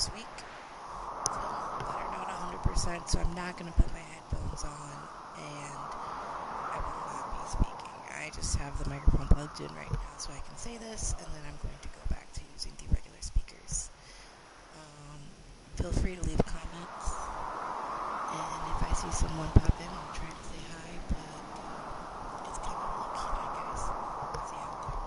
this week. Feeling a little better, not 100%, so I'm not going to put my headphones on, and I will not be speaking. I just have the microphone plugged in right now so I can say this, and then I'm going to go back to using the regular speakers. Feel free to leave comments, and if I see someone pop in, I'll try to say hi, but it's kind of low-key night, guys. See how it goes.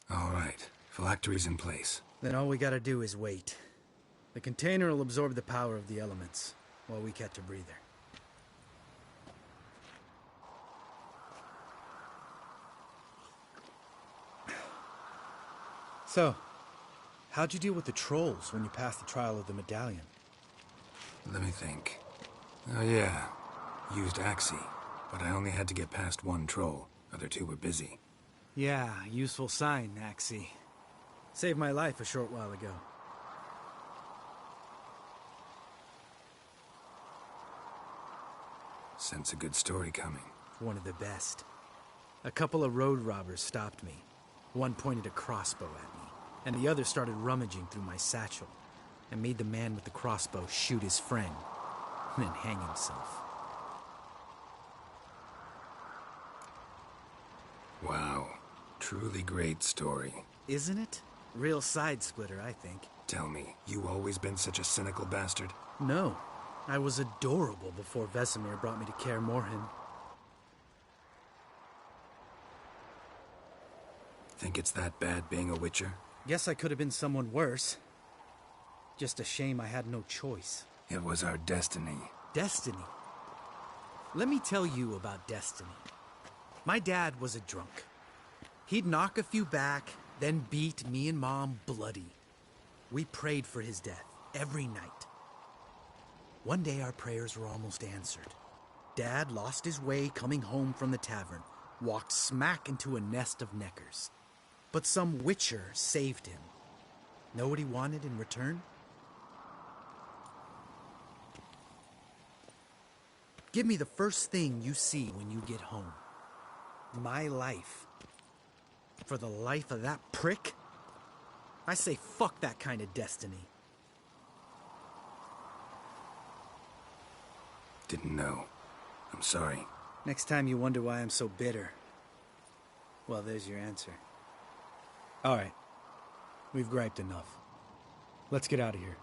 All right. Phylactery's in place. Then all we gotta do is wait. The container will absorb the power of the elements, while we catch a breather. So, how'd you deal with the trolls when you passed the trial of the medallion? Let me think. Oh yeah. Used Axie, but I only had to get past one troll. Other two were busy. Yeah, useful sign, Axie. Saved my life a short while ago. Sense a good story coming. One of the best. A couple of road robbers stopped me. One pointed a crossbow at me, and the other started rummaging through my satchel, and made the man with the crossbow shoot his friend, and then hang himself. Wow. Truly great story. Isn't it? Real side-splitter, I think. Tell me, you always been such a cynical bastard? No. I was adorable before Vesemir brought me to Kaer Morhen. Think it's that bad being a witcher? Guess I could have been someone worse. Just a shame I had no choice. It was our destiny. Destiny? Let me tell you about destiny. My dad was a drunk. He'd knock a few back, then beat me and Mom bloody. We prayed for his death every night. One day our prayers were almost answered. Dad lost his way coming home from the tavern, walked smack into a nest of neckers. But some witcher saved him. Know what he wanted in return? Give me the first thing you see when you get home. My life. For the life of that prick? I say fuck that kind of destiny. Didn't know. I'm sorry. Next time you wonder why I'm so bitter, well, there's your answer. All right. We've griped enough. Let's get out of here.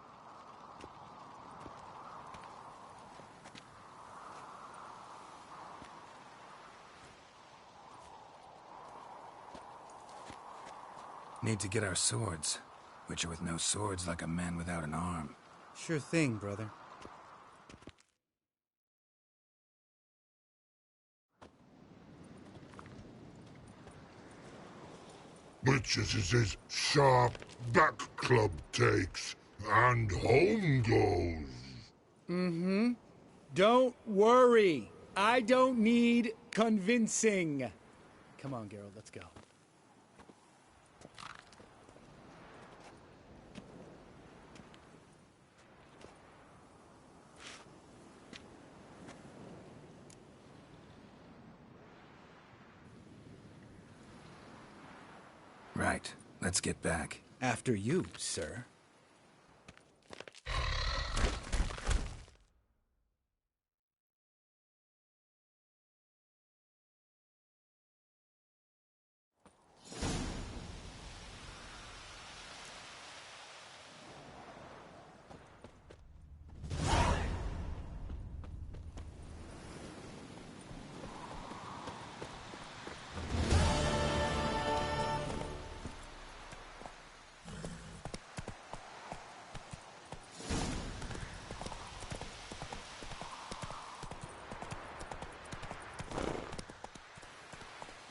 Need to get our swords. Witcher with no swords like a man without an arm. Sure thing, brother. Witches is his sharp back club takes, and home goes. Don't worry. I don't need convincing. Come on, Geralt, let's go. Right. Let's get back. After you, sir.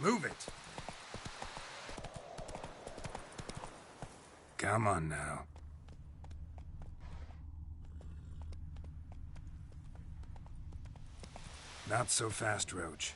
Move it! Come on now. Not so fast, Roach.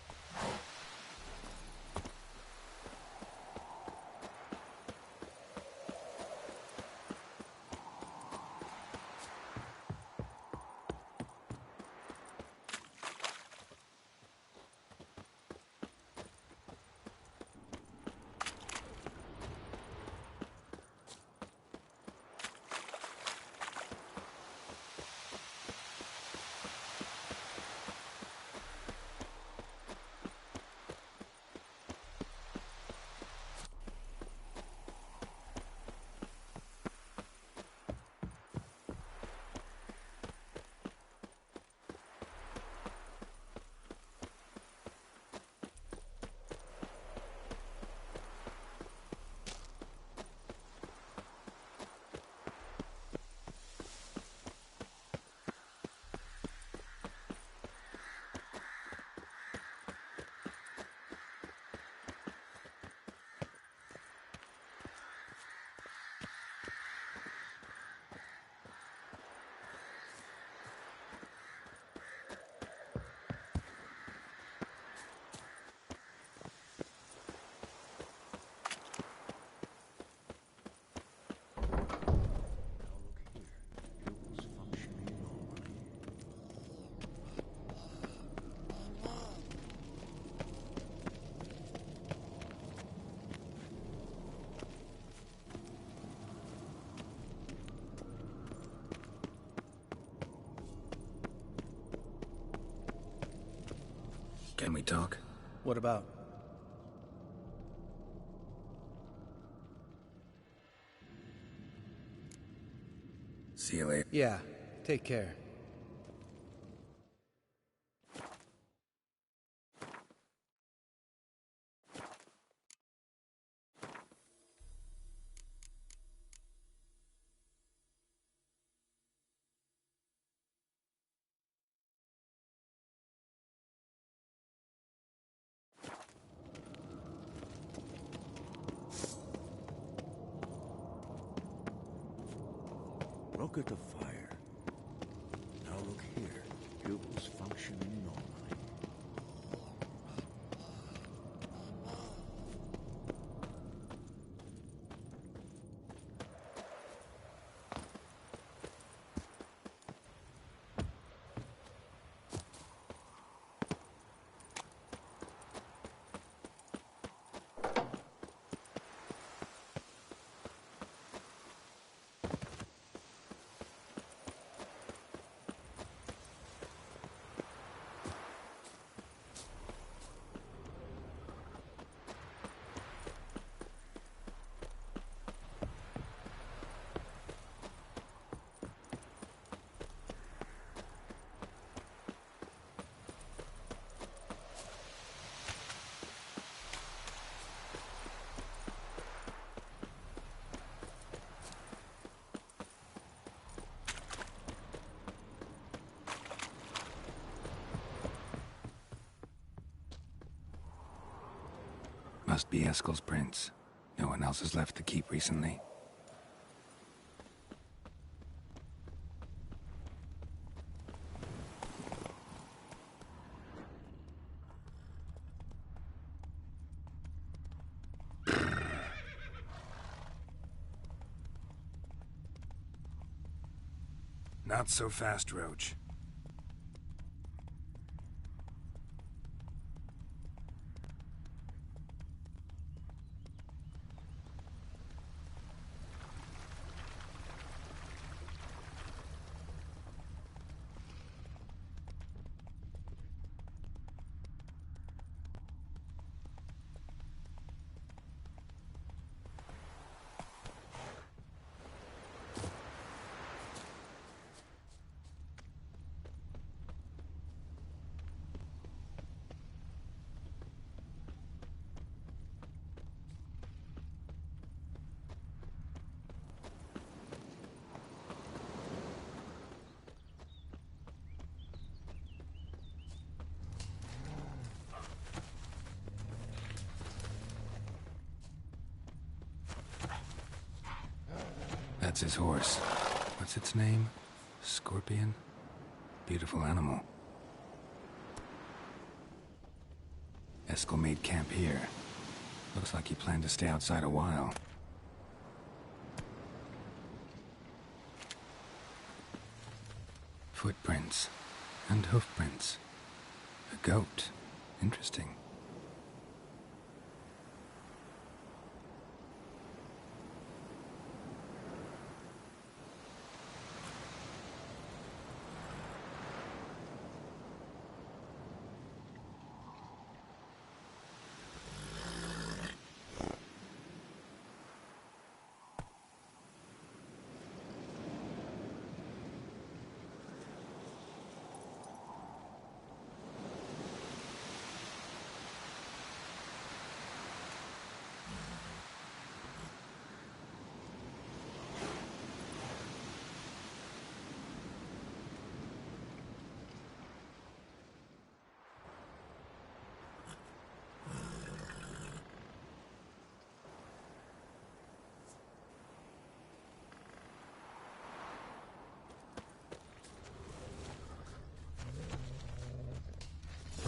Can we talk? What about? See you later. Yeah, take care. Rocket of fire. Now look here. Pupils functioning normally. Must be Eskel's prints. No one else has left the keep recently. Not so fast, Roach. That's his horse. What's its name? Scorpion? Beautiful animal. Eskel made camp here. Looks like he planned to stay outside a while. Footprints. And hoofprints. A goat. Interesting.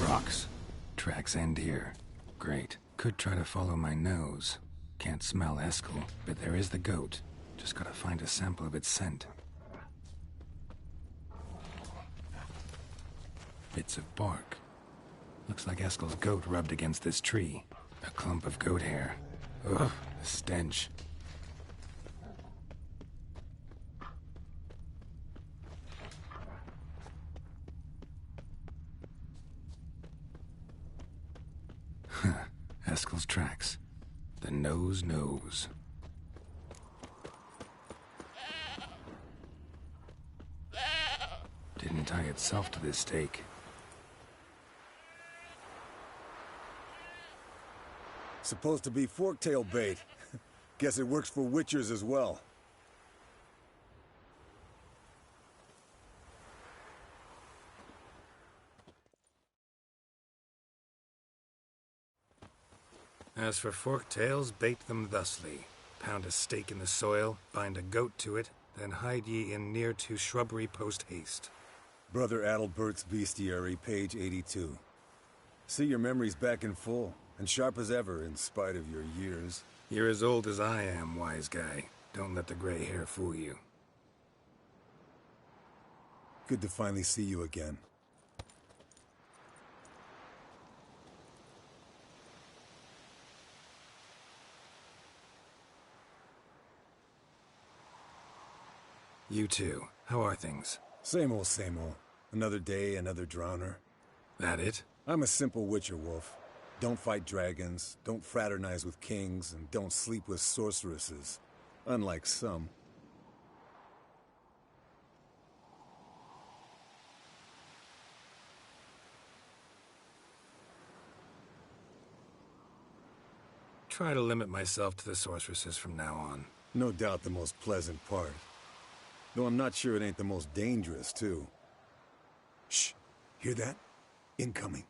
Rocks. Tracks end here. Great. Could try to follow my nose. Can't smell Eskel, but there is the goat. Just gotta find a sample of its scent. Bits of bark. Looks like Eskel's goat rubbed against this tree. A clump of goat hair. Ugh, the stench. Eskel's tracks. The nose knows. Didn't tie itself to this stake. Supposed to be forktail bait. Guess it works for witchers as well. As for forktails, bait them thusly. Pound a stake in the soil, bind a goat to it, then hide ye in near to shrubbery post haste. Brother Adalbert's Bestiary, page 82. See, your memory's back in full, and sharp as ever, in spite of your years. You're as old as I am, wise guy. Don't let the gray hair fool you. Good to finally see you again. You too. How are things? Same old, same old. Another day, another drowner. That it? I'm a simple witcher, Wolf. Don't fight dragons, don't fraternize with kings, and don't sleep with sorceresses. Unlike some. Try to limit myself to the sorceresses from now on. No doubt the most pleasant part. Though I'm not sure it ain't the most dangerous, too. Shh! Hear that? Incoming.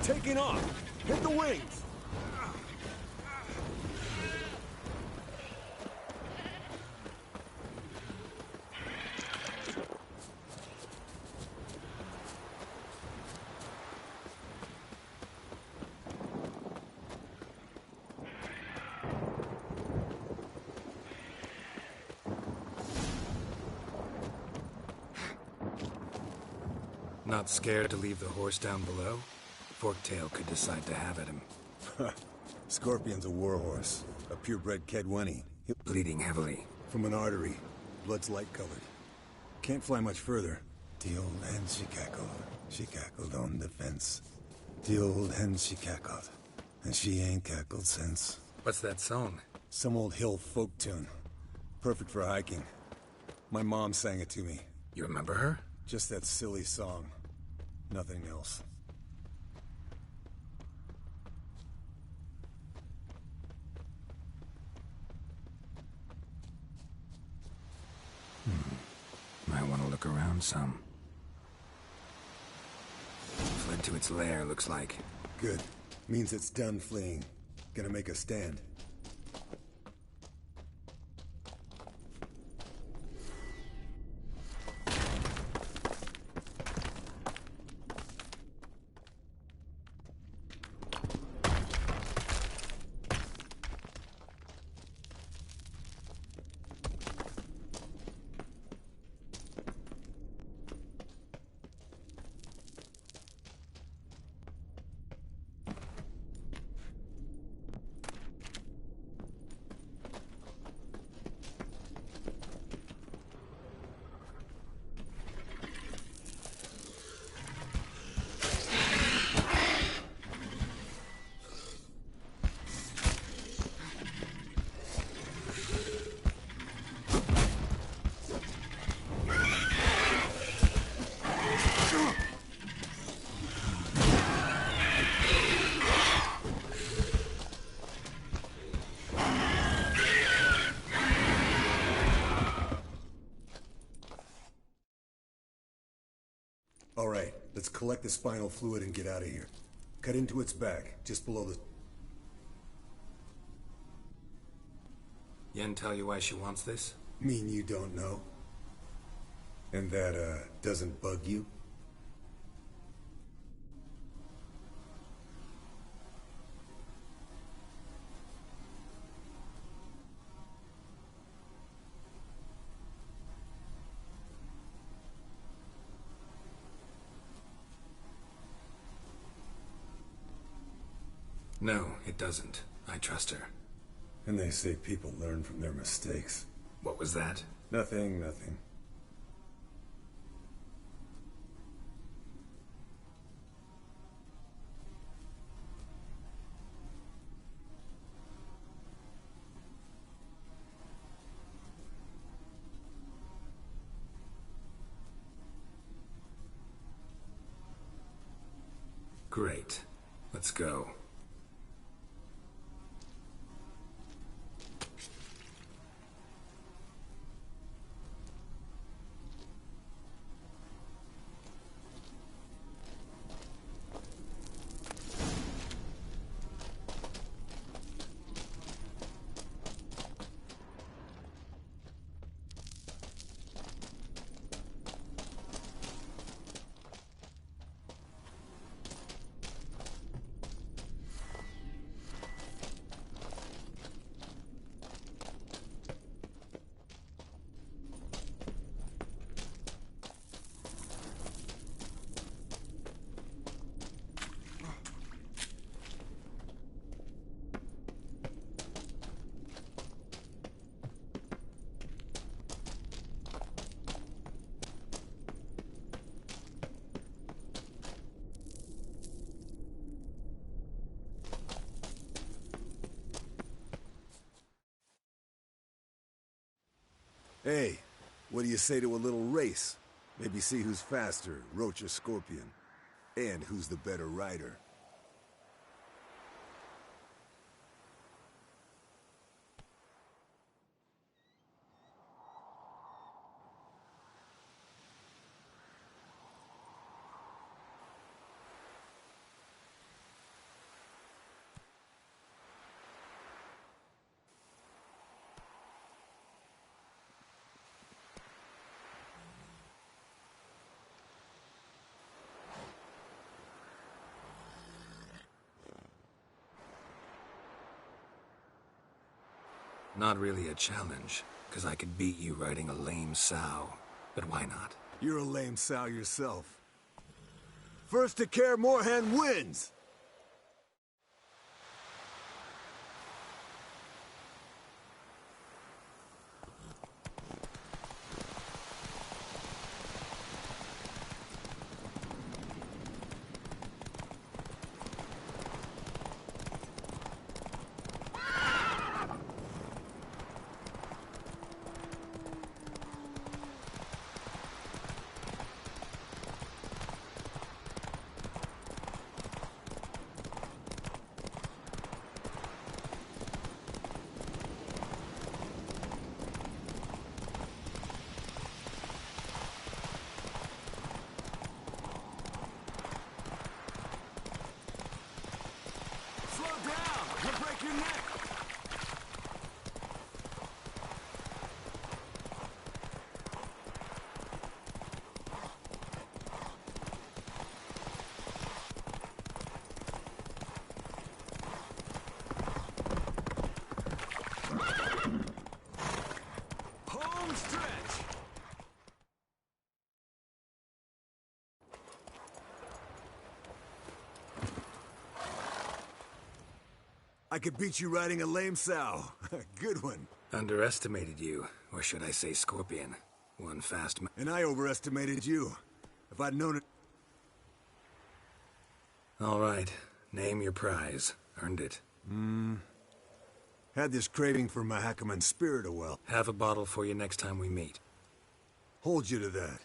Taking off! Hit the wings! Not scared to leave the horse down below? Forktail could decide to have at him. Scorpion's a warhorse. A purebred Kedwenny. Bleeding heavily. From an artery. Blood's light-colored. Can't fly much further. The old hen she cackled. She cackled on the fence. The old hen she cackled. And she ain't cackled since. What's that song? Some old hill folk tune. Perfect for hiking. My mom sang it to me. You remember her? Just that silly song. Nothing else. Might want to look around some. Fled to its lair, looks like. Good. Means it's done fleeing. Gonna make a stand. Alright, let's collect the spinal fluid and get out of here. Cut into its back, just below the... Yen tell you why she wants this? Mean you don't know? And that, doesn't bug you? No, it doesn't. I trust her. And they say people learn from their mistakes. What was that? Nothing, nothing. Great. Let's go. Hey, what do you say to a little race? Maybe see who's faster, Roach or Scorpion. And who's the better rider. Not really a challenge, because I could beat you riding a lame sow. But why not? You're a lame sow yourself. First to Kaer Morhen wins! I could beat you riding a lame sow. Good one. Underestimated you, or should I say scorpion. One fast man. And I overestimated you. If I'd known it... All right, name your prize. Earned it. Had this craving for Mahakaman spirit a while. Have a bottle for you next time we meet. Hold you to that.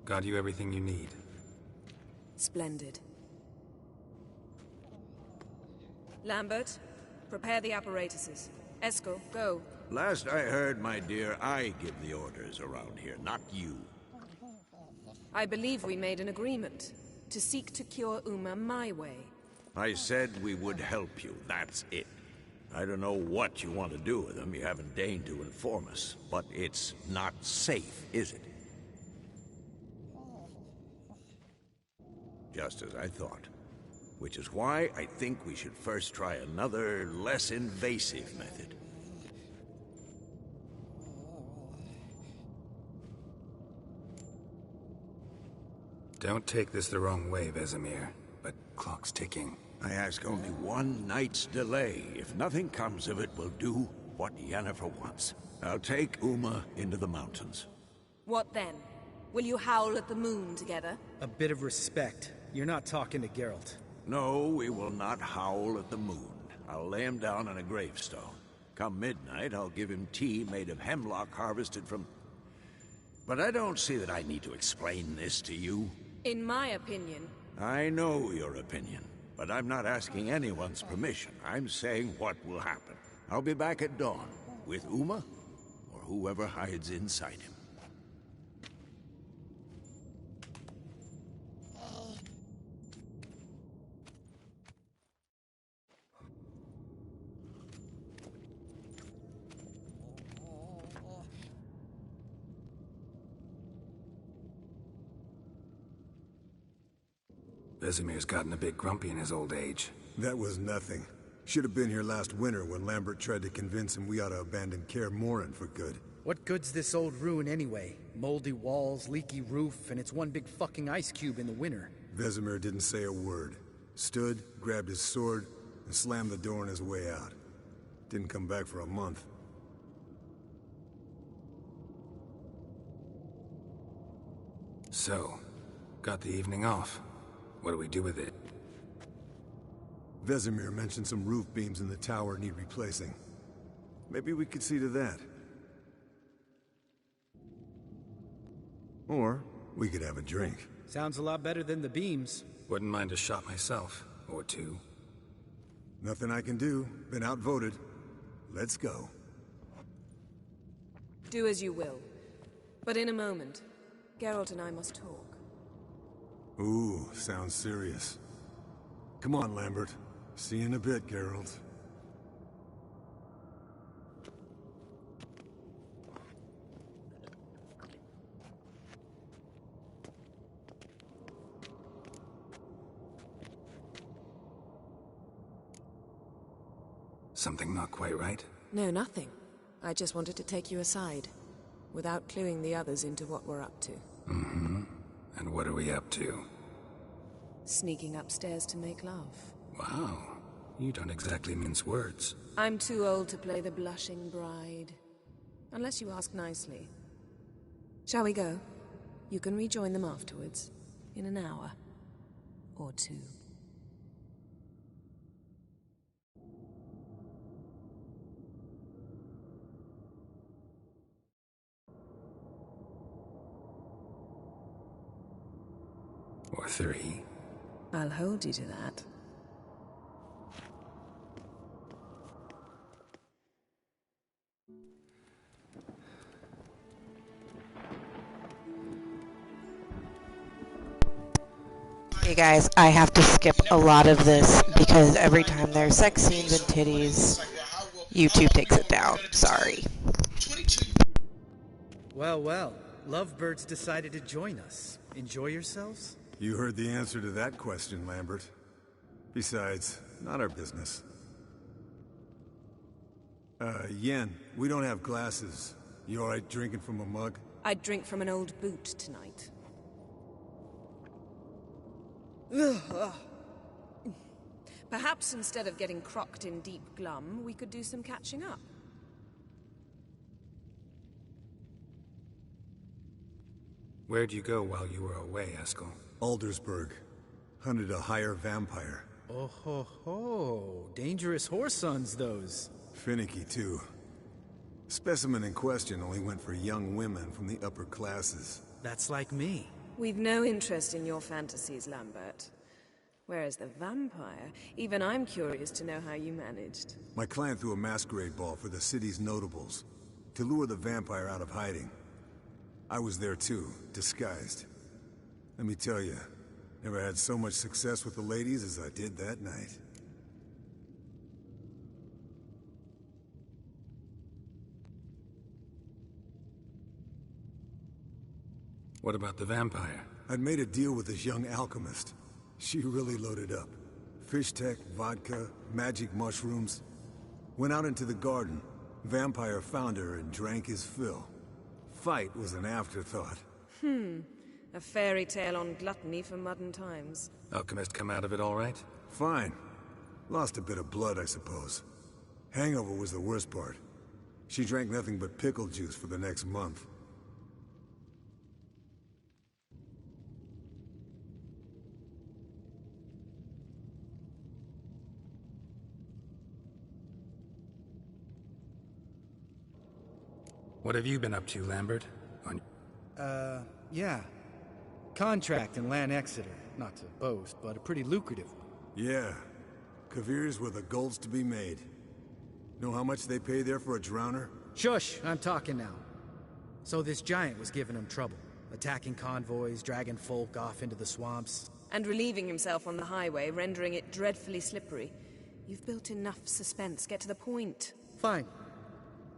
Got you everything you need. Splendid. Lambert, prepare the apparatuses. Eskel, go. Last I heard, my dear, I give the orders around here, not you. I believe we made an agreement to seek to cure Uma my way. I said we would help you, that's it. I don't know what you want to do with them, you haven't deigned to inform us. But it's not safe, is it? Just as I thought. Which is why I think we should first try another, less invasive method. Don't take this the wrong way, Vesemir, but clock's ticking. I ask only one night's delay. If nothing comes of it, we'll do what Yennefer wants. I'll take Uma into the mountains. What then? Will you howl at the moon together? A bit of respect. You're not talking to Geralt. No, we will not howl at the moon. I'll lay him down on a gravestone. Come midnight, I'll give him tea made of hemlock harvested from... But I don't see that I need to explain this to you. In my opinion... I know your opinion, but I'm not asking anyone's permission. I'm saying what will happen. I'll be back at dawn, with Uma, or whoever hides inside him. Vesemir's gotten a bit grumpy in his old age. That was nothing. Should have been here last winter when Lambert tried to convince him we ought to abandon Kaer Morhen for good. What good's this old ruin anyway? Moldy walls, leaky roof, and it's one big fucking ice cube in the winter. Vesemir didn't say a word. Stood, grabbed his sword, and slammed the door on his way out. Didn't come back for a month. So, got the evening off. What do we do with it? Vesemir mentioned some roof beams in the tower need replacing. Maybe we could see to that. Or we could have a drink. Sounds a lot better than the beams. Wouldn't mind a shot myself, or two. Nothing I can do. Been outvoted. Let's go. Do as you will. But in a moment, Geralt and I must talk. Ooh, sounds serious. Come on, Lambert. See you in a bit, Geralt. Something not quite right? No, nothing. I just wanted to take you aside, without cluing the others into what we're up to. Mm-hmm. And what are we up to? Sneaking upstairs to make love. Wow. You don't exactly mince words. I'm too old to play the blushing bride. Unless you ask nicely. Shall we go? You can rejoin them afterwards. In an hour. Or two. Or 3. I'll hold you to that. Hey guys, I have to skip a lot of this because every time there's sex scenes and titties, YouTube takes it down. Sorry. Well, well. Lovebirds decided to join us. Enjoy yourselves? You heard the answer to that question, Lambert. Besides, not our business. Yen, we don't have glasses. You alright drinking from a mug? I'd drink from an old boot tonight. Perhaps instead of getting crocked in deep glum, we could do some catching up. Where'd you go while you were away, Eskel? Aldersburg. Hunted a higher vampire. Oh ho ho. Dangerous whoresons, those. Finicky, too. Specimen in question only went for young women from the upper classes. That's like me. We've no interest in your fantasies, Lambert. Whereas the vampire, even I'm curious to know how you managed. My clan threw a masquerade ball for the city's notables, to lure the vampire out of hiding. I was there too, disguised. Let me tell you, never had so much success with the ladies as I did that night. What about the vampire? I'd made a deal with this young alchemist. She really loaded up. Fish tech, vodka, magic mushrooms. Went out into the garden. Vampire found her and drank his fill. Fight was an afterthought. A fairy tale on gluttony for modern times. Alchemist come out of it all right? Fine. Lost a bit of blood, I suppose. Hangover was the worst part. She drank nothing but pickle juice for the next month. What have you been up to, Lambert? Yeah. Contract in Lan Exeter. Not to boast, but a pretty lucrative one. Yeah. Kavir's were the golds to be made. Know how much they pay there for a drowner? Shush, I'm talking now. So this giant was giving him trouble. Attacking convoys, dragging folk off into the swamps. And relieving himself on the highway, rendering it dreadfully slippery. You've built enough suspense. Get to the point. Fine.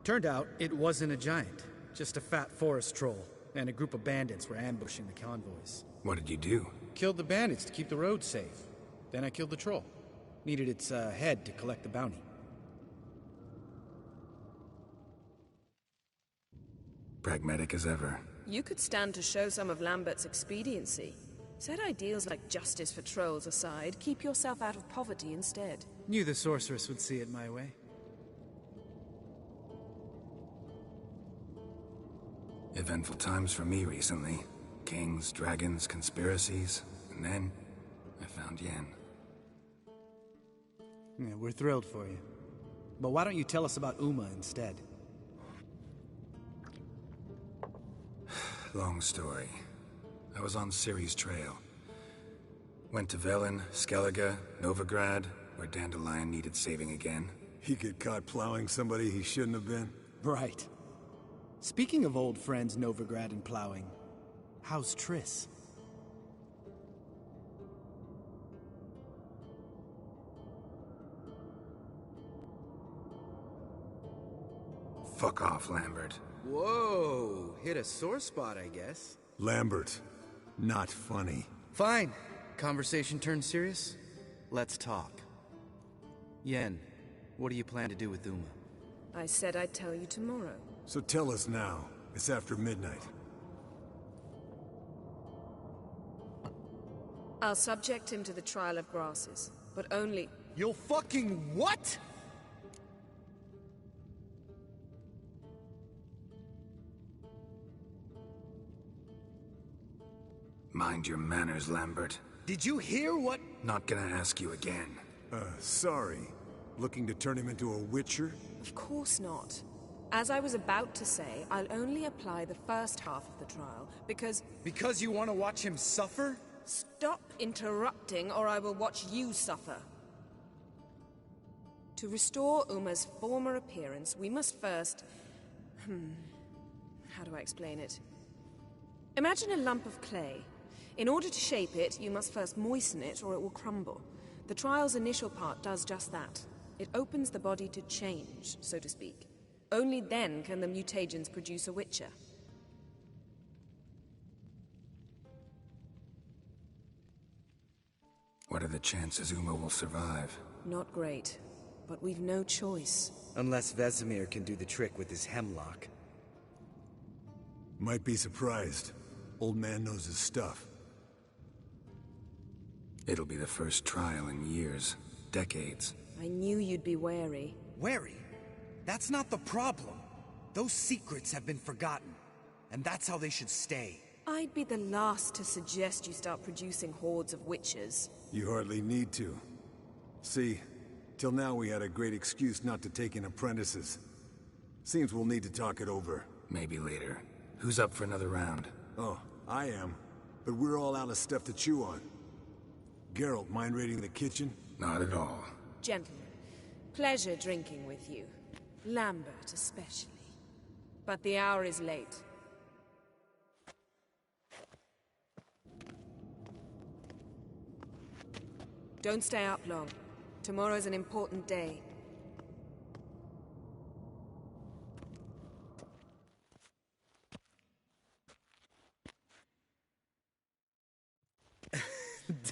Turned out, it wasn't a giant. Just a fat forest troll. And a group of bandits were ambushing the convoys. What did you do? Killed the bandits to keep the road safe. Then I killed the troll. Needed its head to collect the bounty. Pragmatic as ever. You could stand to show some of Lambert's expediency. Set ideals like justice for trolls aside, keep yourself out of poverty instead. Knew the sorceress would see it my way. Eventful times for me recently. Kings, dragons, conspiracies. And then, I found Yen. Yeah, we're thrilled for you. But why don't you tell us about Uma instead? Long story. I was on Ciri's trail. Went to Velen, Skellige, Novigrad, where Dandelion needed saving again. He get caught plowing somebody he shouldn't have been? Right. Speaking of old friends Novigrad and plowing, how's Triss? Fuck off, Lambert. Whoa, hit a sore spot, I guess. Lambert, not funny. Fine. Conversation turned serious? Let's talk. Yen, What do you plan to do with Uma? I said I'd tell you tomorrow. So tell us now. It's after midnight. I'll subject him to the trial of grasses, but only... You'll fucking what? Mind your manners, Lambert. Did you hear what? Not gonna ask you again. Sorry. Looking to turn him into a witcher? Of course not. As I was about to say, I'll only apply the first half of the trial, because... Because you want to watch him suffer? Stop interrupting, or I will watch you suffer. To restore Uma's former appearance, we must first... How do I explain it? Imagine a lump of clay. In order to shape it, you must first moisten it, or it will crumble. The trial's initial part does just that. It opens the body to change, so to speak. Only then can the mutagens produce a witcher. What are the chances Uma will survive? Not great, but we've no choice. Unless Vesemir can do the trick with his hemlock. Might be surprised. Old man knows his stuff. It'll be the first trial in years, decades. I knew you'd be wary. Wary? That's not the problem. Those secrets have been forgotten, and that's how they should stay. I'd be the last to suggest you start producing hordes of witches. You hardly need to. See, till now we had a great excuse not to take in apprentices. Seems we'll need to talk it over. Maybe later. Who's up for another round? Oh, I am. But we're all out of stuff to chew on. Geralt, mind raiding the kitchen? Not at all. Gentlemen, pleasure drinking with you. Lambert especially. But the hour is late. Don't stay up long. Tomorrow's an important day.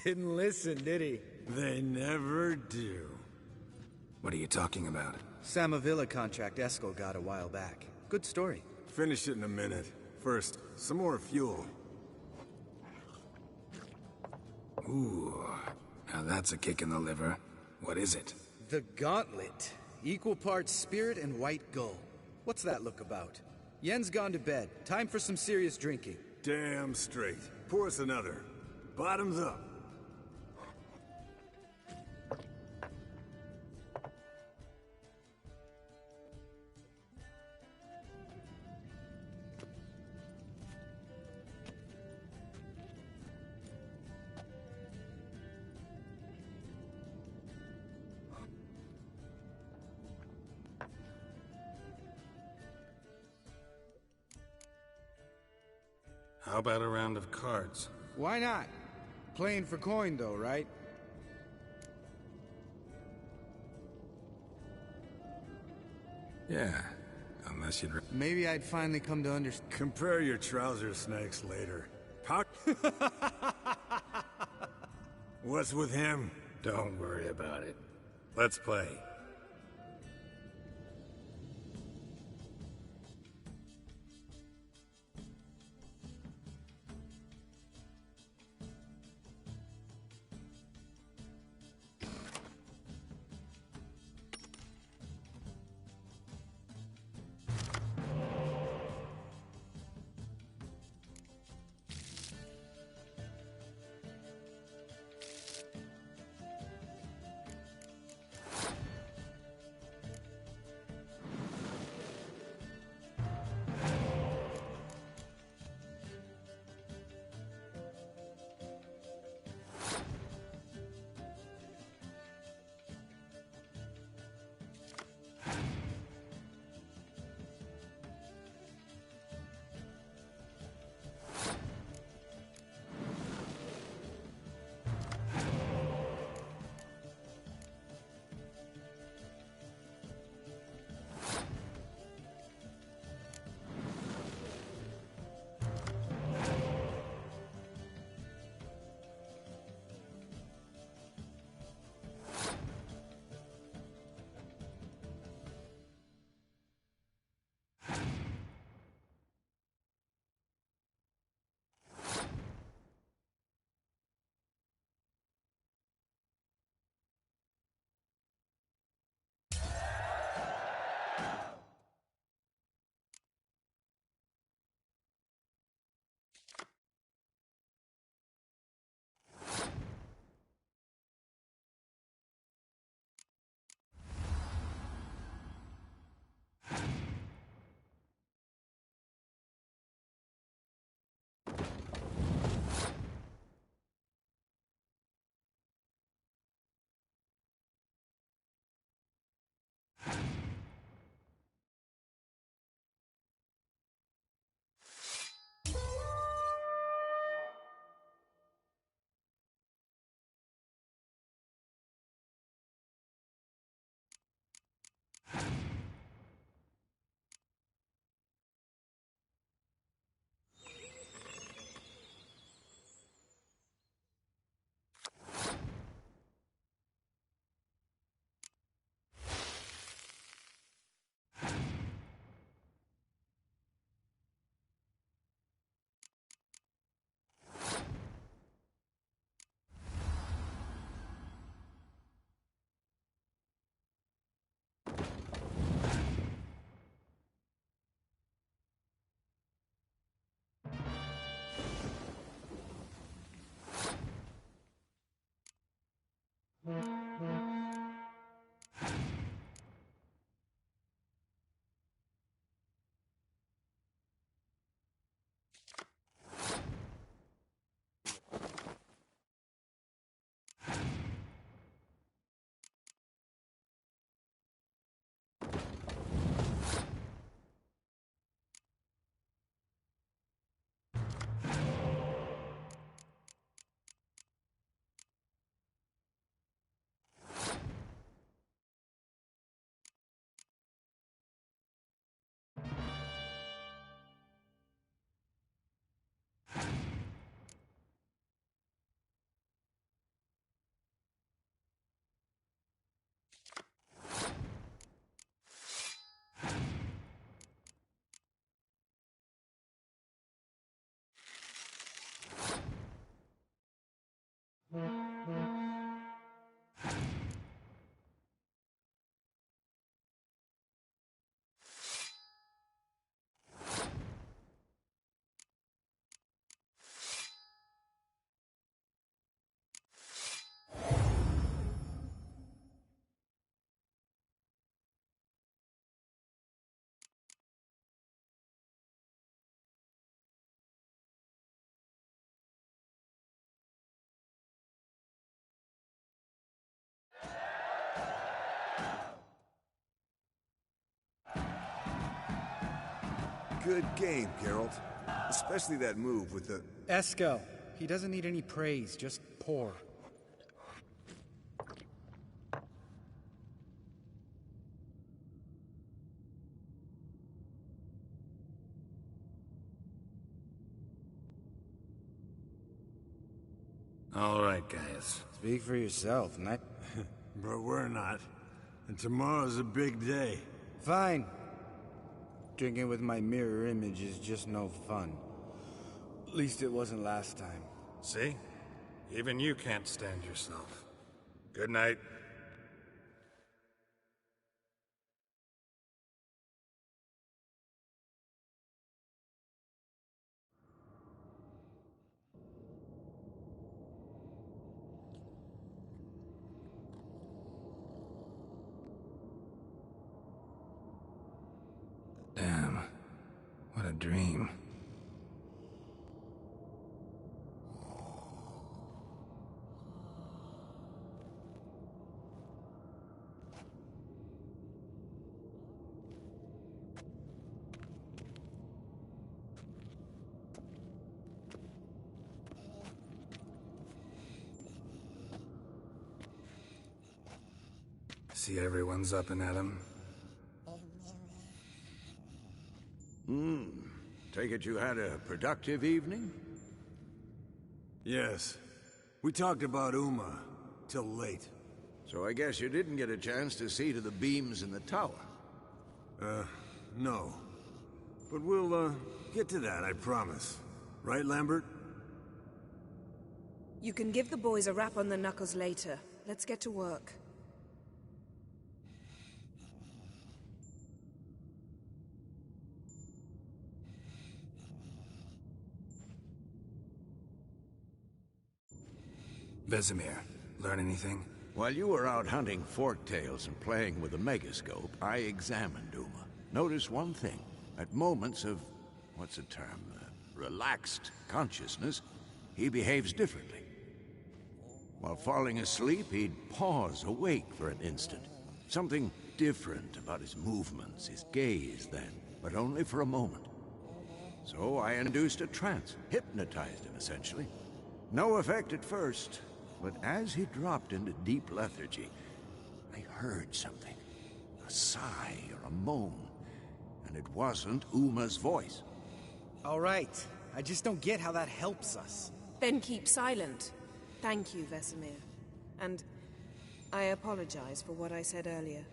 Didn't listen, did he? They never do. What are you talking about? Samavilla contract Eskel got a while back. Good story. Finish it in a minute. First, some more fuel. Ooh, now that's a kick in the liver. What is it? The Gauntlet. Equal parts spirit and white gull. What's that look about? Yen's gone to bed. Time for some serious drinking. Damn straight. Pour us another. Bottoms up. How about a round of cards? Why not? Playing for coin though, right? Yeah, unless you'd... Maybe I'd finally come to understand. Compare your trouser snakes later. What's with him? Don't worry about it. Let's play. Good game, Geralt. Especially that move with the... Esco. He doesn't need any praise, just pour. All right, guys. Speak for yourself, Knight. But we're not. And tomorrow's a big day. Fine. Drinking with my mirror image is just no fun. At least it wasn't last time. See? Even you can't stand yourself. Good night. Damn. What a dream. See everyone's up and at 'em. Take it you had a productive evening? Yes. We talked about Uma till late. So I guess you didn't get a chance to see to the beams in the tower. No. But we'll, get to that, I promise. Right, Lambert? You can give the boys a rap on the knuckles later. Let's get to work. Vesemir, learn anything? While you were out hunting forktails and playing with the megascope, I examined Uma. Notice one thing. At moments of, what's the term, relaxed consciousness, he behaves differently. While falling asleep, he'd pause awake for an instant. Something different about his movements, his gaze then, but only for a moment. So I induced a trance, hypnotized him essentially. No effect at first, but as he dropped into deep lethargy, I heard something. A sigh or a moan, and it wasn't Uma's voice. All right. I just don't get how that helps us. Then keep silent. Thank you, Vesemir. And I apologize for what I said earlier.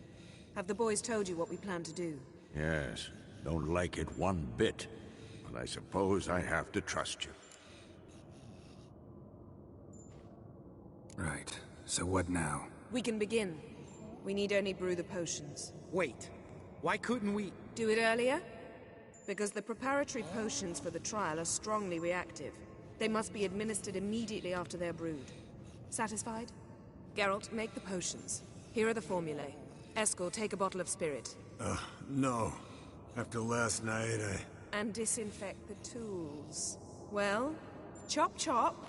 Have the boys told you what we plan to do? Yes, don't like it one bit, but I suppose I have to trust you. Right. So what now? We can begin. We need only brew the potions. Wait. Why couldn't we... Do it earlier? Because the preparatory potions for the trial are strongly reactive. They must be administered immediately after they're brewed. Satisfied? Geralt, make the potions. Here are the formulae. Eskel, take a bottle of spirit. No. After last night, And disinfect the tools. Well, chop chop.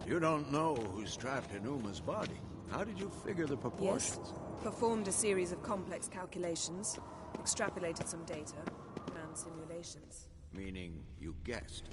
You don't know who's trapped in Uma's body. How did you figure the Yes. proportions? Performed a series of complex calculations, extrapolated some data, ran simulations. Meaning you guessed.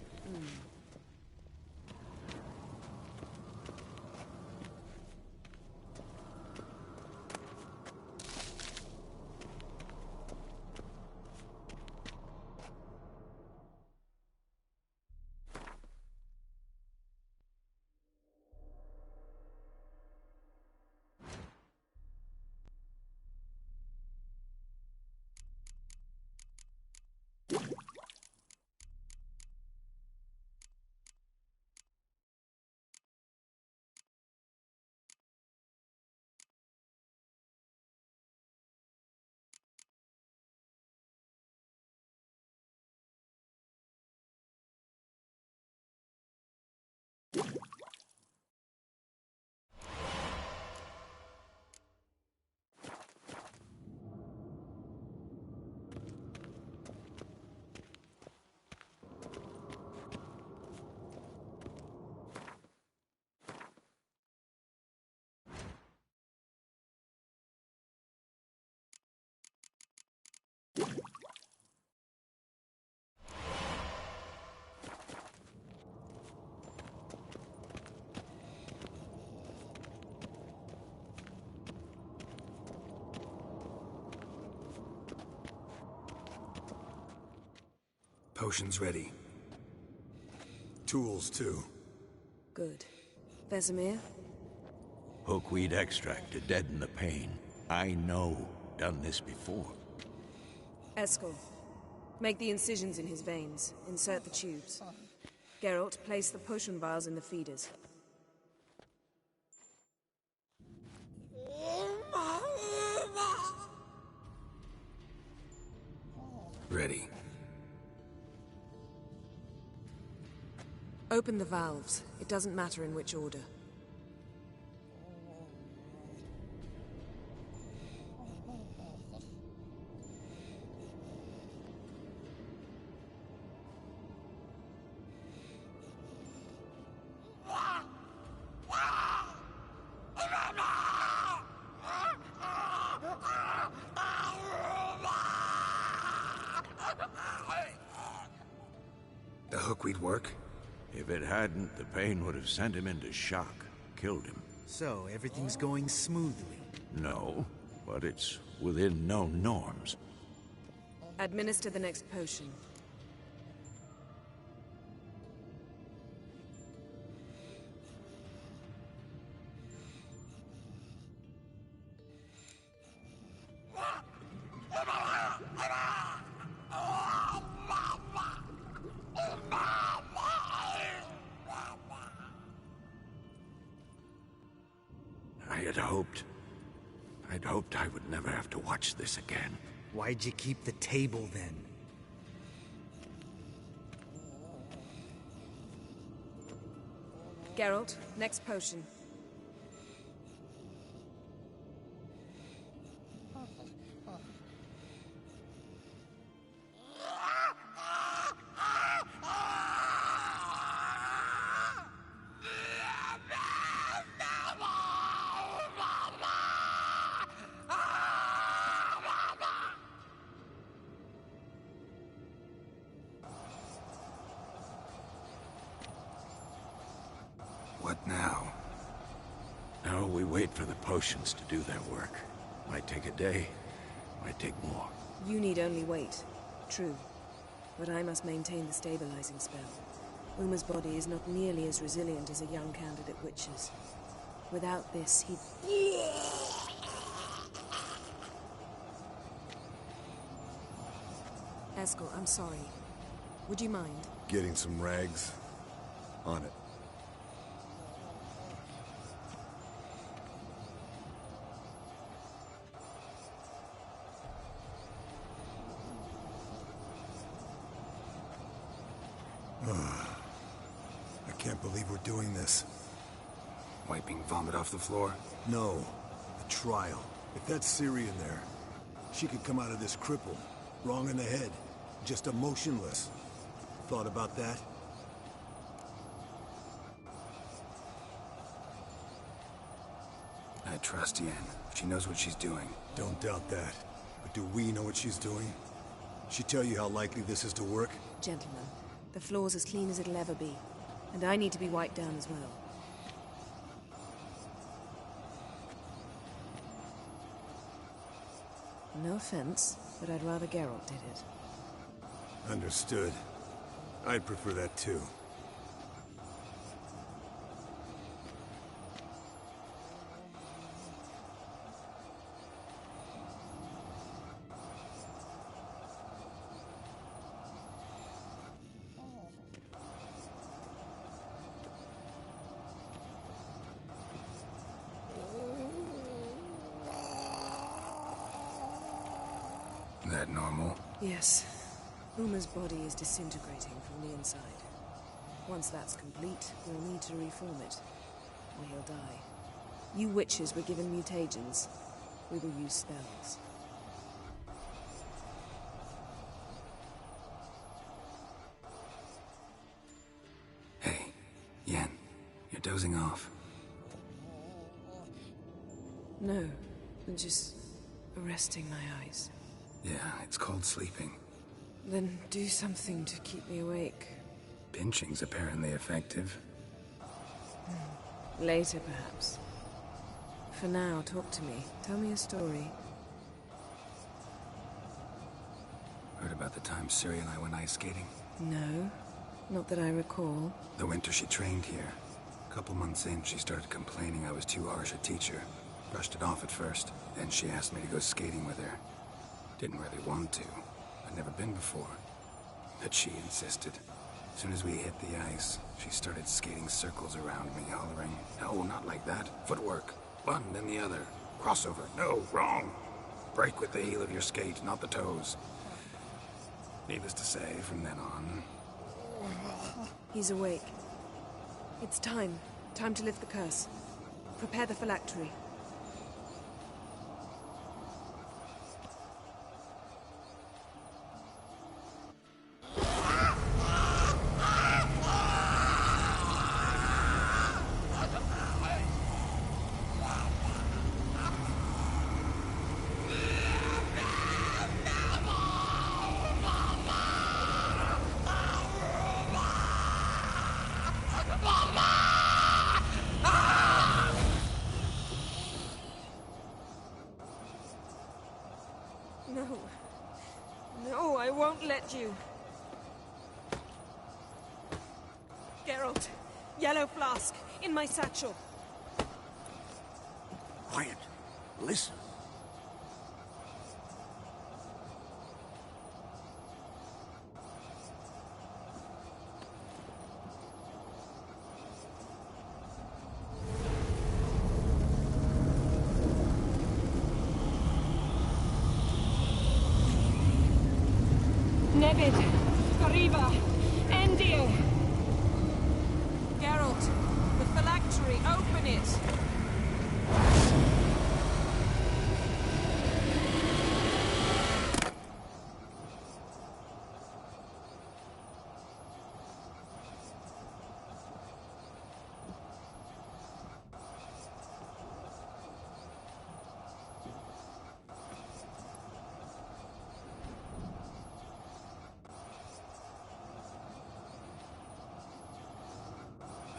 Potion's ready. Tools, too. Good. Vesemir? Hookweed extract to deaden the pain. I know. Done this before. Eskel. Make the incisions in his veins. Insert the tubes. Geralt, place the potion vials in the feeders. Ready. Open the valves. It doesn't matter in which order. The hookweed work? If it hadn't, the pain would have sent him into shock. Killed him. So, everything's going smoothly. No, but it's within known norms. Administer the next potion. I'd hoped I would never have to watch this again. Why'd you keep the table then? Geralt, next potion. What now? Now we wait for the potions to do their work. Might take a day, might take more. You need only wait. True. But I must maintain the stabilizing spell. Uma's body is not nearly as resilient as a young candidate witch's. Without this, he'd... Eskel, I'm sorry. Would you mind? Getting some rags. On it. I can't believe we're doing this. Wiping vomit off the floor? No. The trial. If that's Ciri in there, she could come out of this crippled, wrong in the head, just emotionless. Thought about that? I trust Yen. She knows what she's doing. Don't doubt that. But do we know what she's doing? She tell you how likely this is to work? Gentlemen, the floor's as clean as it'll ever be. And I need to be wiped down as well. No offense, but I'd rather Geralt did it. Understood. I'd prefer that too. That normal? Yes. Uma's body is disintegrating from the inside. Once that's complete, we'll need to reform it, or he'll die. You witches were given mutagens. We will use spells. Hey, Yen, you're dozing off. No, just resting my eyes. Yeah, it's called sleeping. Then do something to keep me awake. Pinching's apparently effective. Later, perhaps. For now, talk to me. Tell me a story. Heard about the time Ciri and I went ice skating? No, not that I recall. The winter she trained here. A couple months in, she started complaining I was too harsh a teacher. Brushed it off at first. Then she asked me to go skating with her. Didn't really want to. I'd never been before. But she insisted. As soon as we hit the ice, she started skating circles around me, hollering, "No, not like that. Footwork. One, then the other. Crossover. No, wrong. Break with the heel of your skate, not the toes." Needless to say, from then on... He's awake. It's time. Time to lift the curse. Prepare the phylactery. No. No, I won't let you. Geralt, yellow flask, in my satchel. Quiet. Listen. Nevid, Arriva, Endir. Geralt, the phylactery, open it.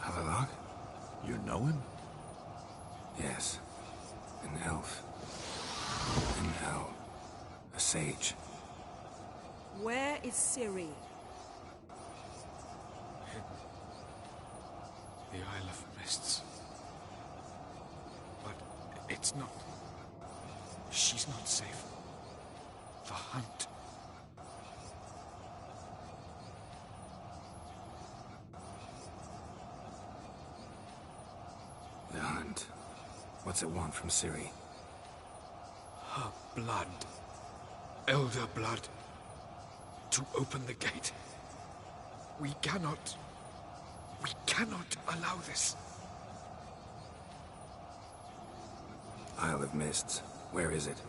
Halalak? You know him? Yes. An elf. An elf. A sage. Where is Ciri? The Isle of Mists. But it's not... She's not safe. The hunt. The hunt. What's it want from Ciri? Her blood. Elder blood. To open the gate. We cannot allow this. Isle of Mists. Where is it?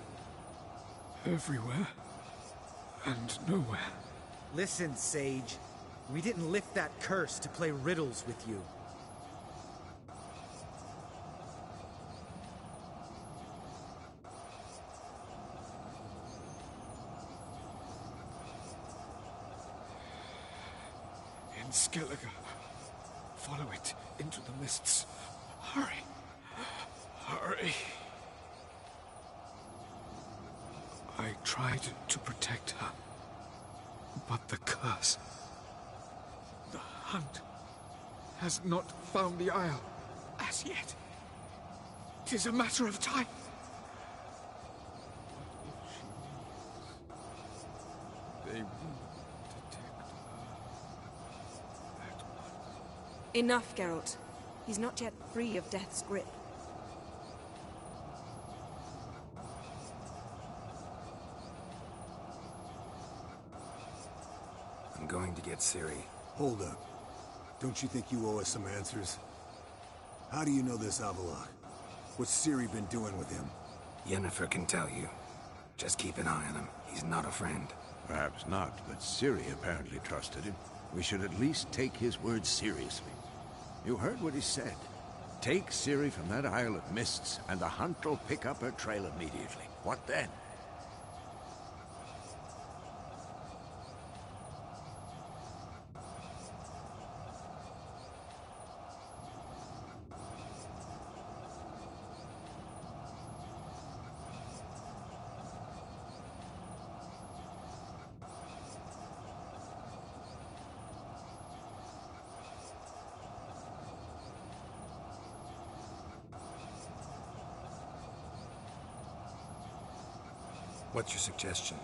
Everywhere. And nowhere. Listen, Sage. We didn't lift that curse to play riddles with you. Find Skellige. Follow it into the mists. Hurry. Hurry. I tried to protect her, but the curse... The hunt has not found the Isle as yet. It is a matter of time. What if she leaves? They will detect her at once. Enough, Geralt. He's not yet free of death's grip. I'm going to get Ciri. Hold up. Don't you think you owe us some answers? How do you know this Avallac'h? What's Ciri been doing with him? Yennefer can tell you. Just keep an eye on him. He's not a friend. Perhaps not, but Ciri apparently trusted him. We should at least take his words seriously. You heard what he said. Take Ciri from that Isle of Mists, and the hunt will pick up her trail immediately. What then? What's your suggestion?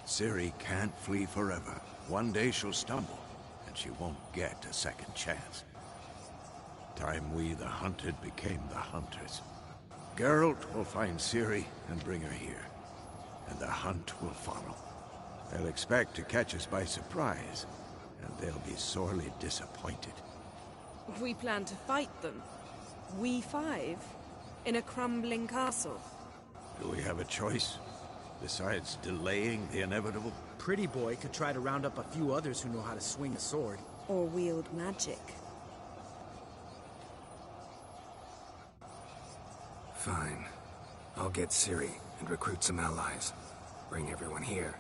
Ciri can't flee forever. One day she'll stumble, and she won't get a second chance. Time we, the hunted, became the hunters. Geralt will find Ciri and bring her here, and the hunt will follow. They'll expect to catch us by surprise, and they'll be sorely disappointed. We plan to fight them. We five? In a crumbling castle? Do we have a choice? Besides delaying the inevitable? Pretty boy could try to round up a few others who know how to swing a sword. Or wield magic. Fine. I'll get Ciri and recruit some allies. Bring everyone here.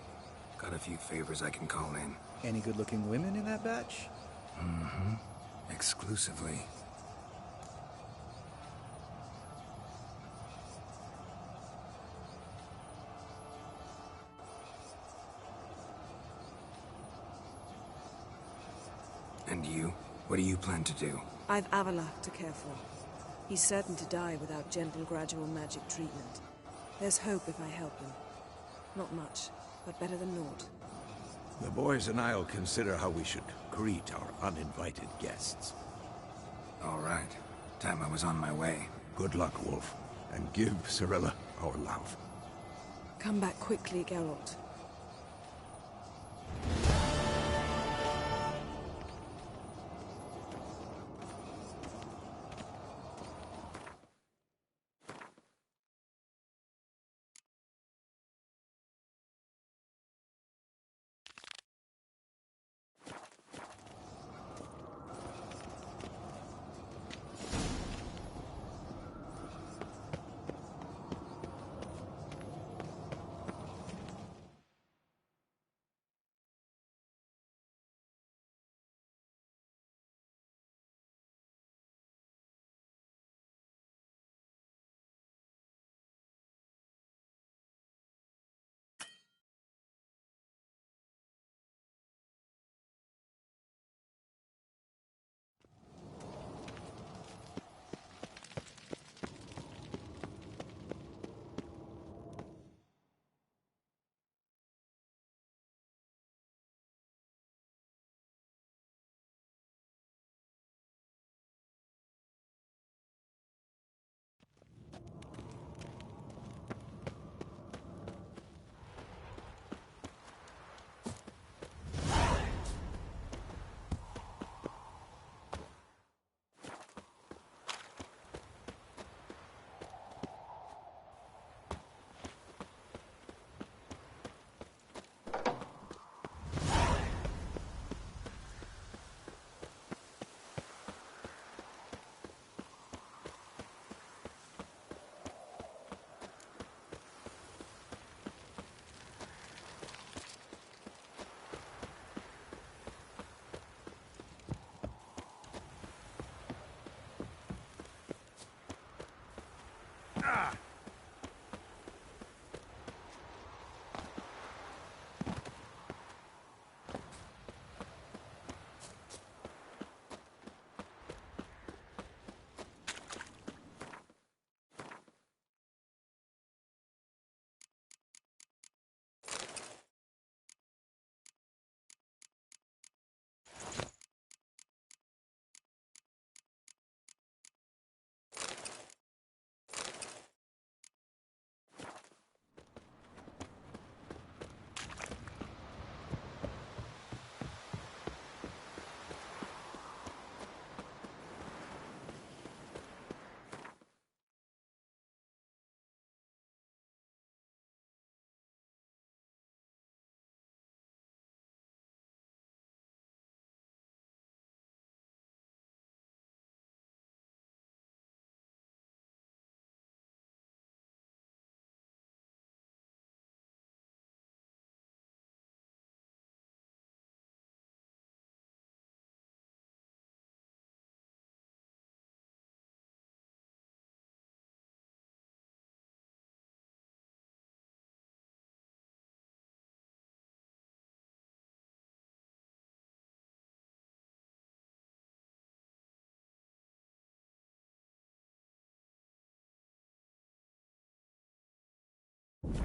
Got a few favors I can call in. Any good-looking women in that batch? Mm-hmm. Exclusively. And you? What do you plan to do? I've Avallac'h to care for. He's certain to die without gentle, gradual magic treatment. There's hope if I help him. Not much, but better than naught. The boys and I'll consider how we should greet our uninvited guests. All right. Time I was on my way. Good luck, Wolf, and give Cirilla our love. Come back quickly, Geralt.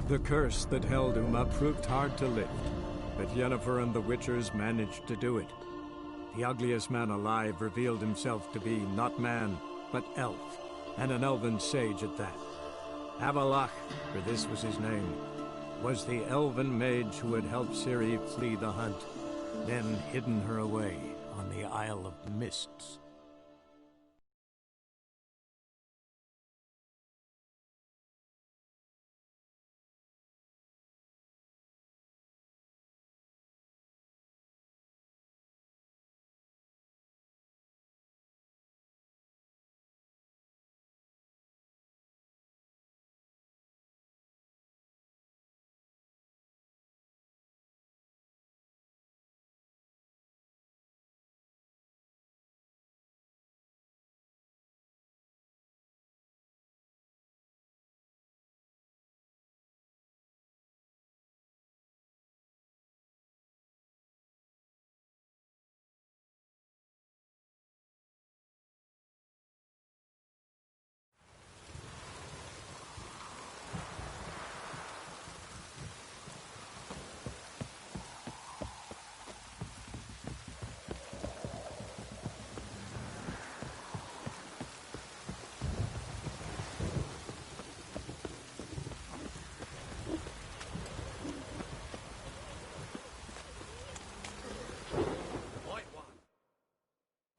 The curse that held Uma proved hard to lift, but Yennefer and the Witchers managed to do it. The ugliest man alive revealed himself to be not man, but elf, and an elven sage at that. Avalach, for this was his name, was the elven mage who had helped Ciri flee the hunt, then hidden her away on the Isle of Mists.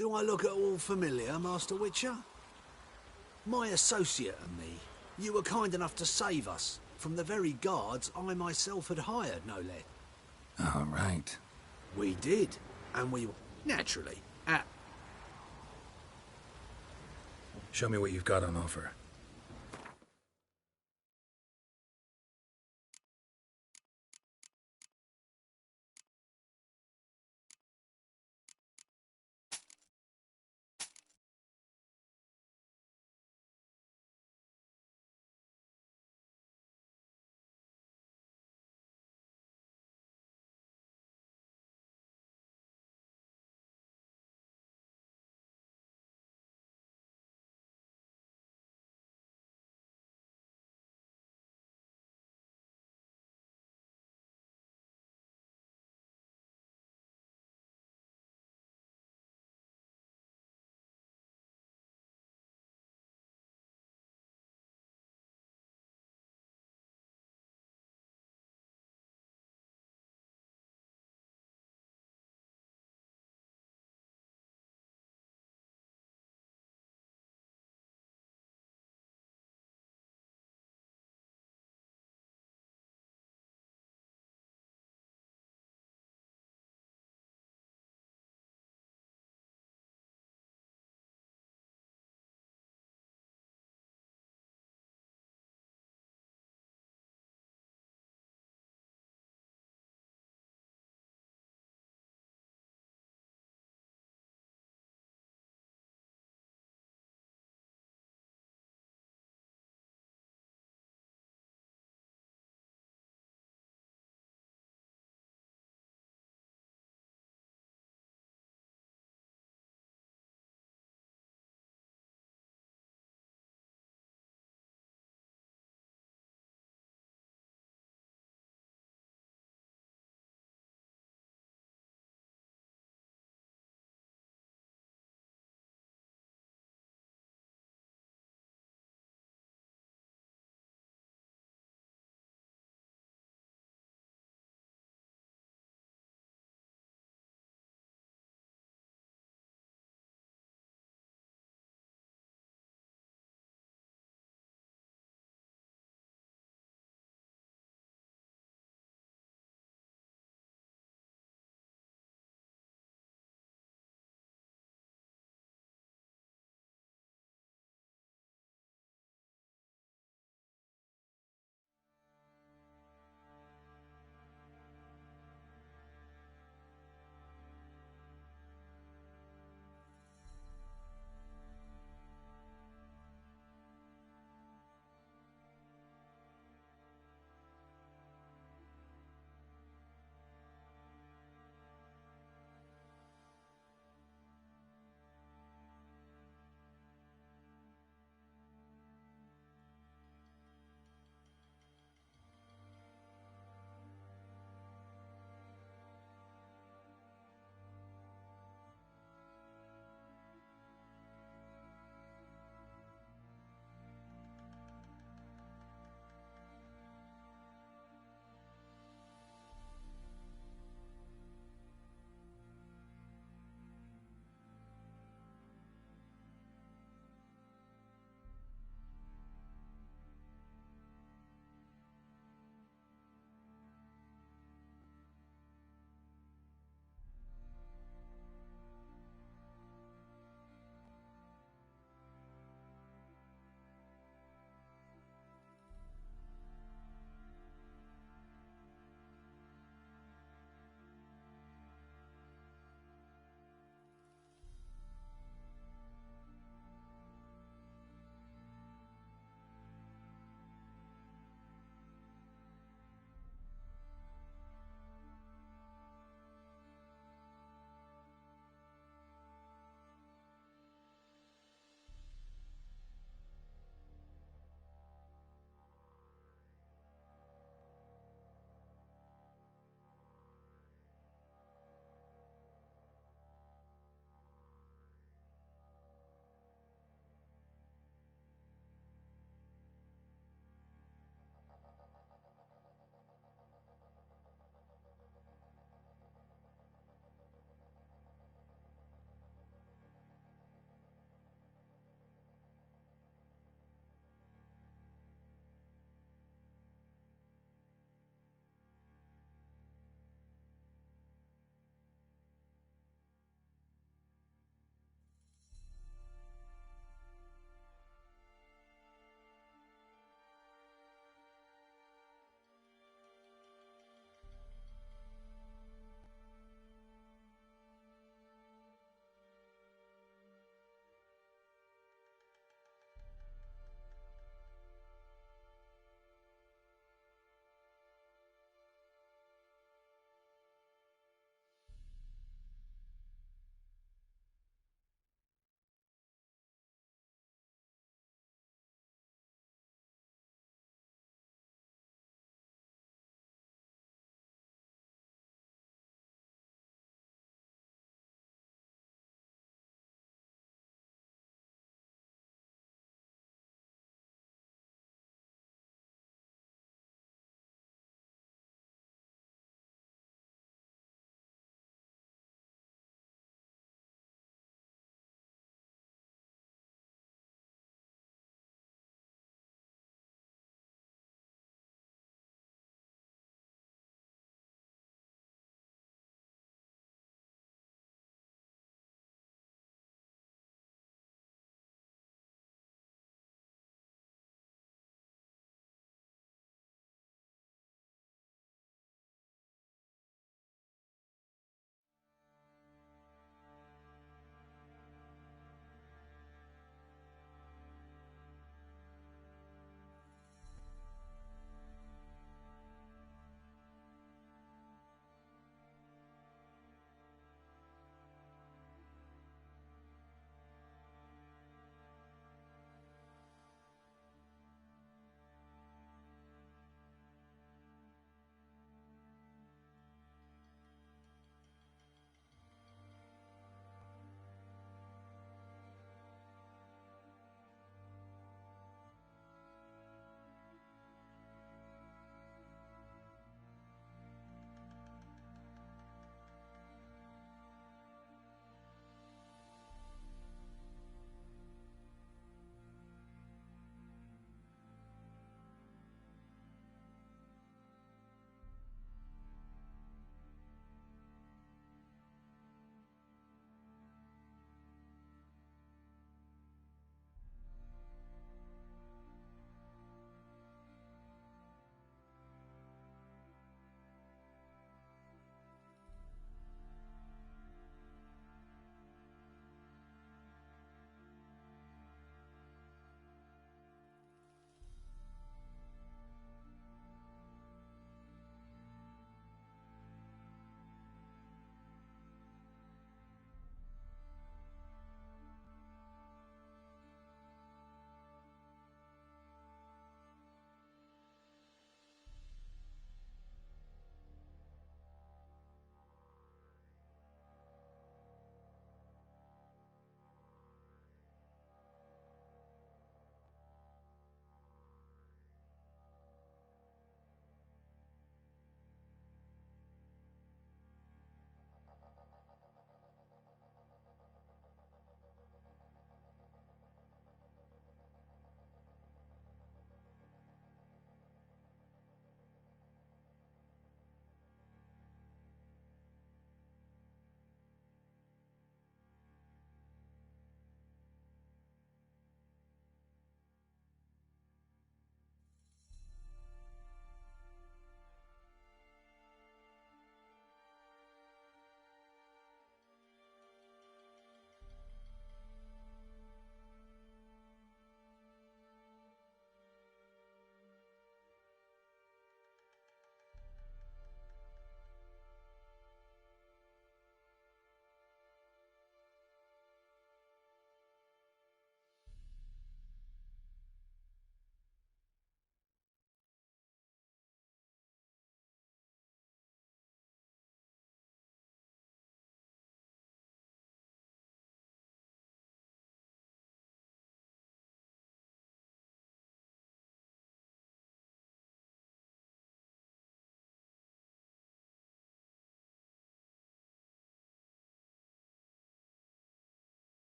Do I look at all familiar, Master Witcher? My associate and me, you were kind enough to save us from the very guards I myself had hired, no less. All right. We did, and we naturally at. Show me what you've got on offer.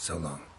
So long.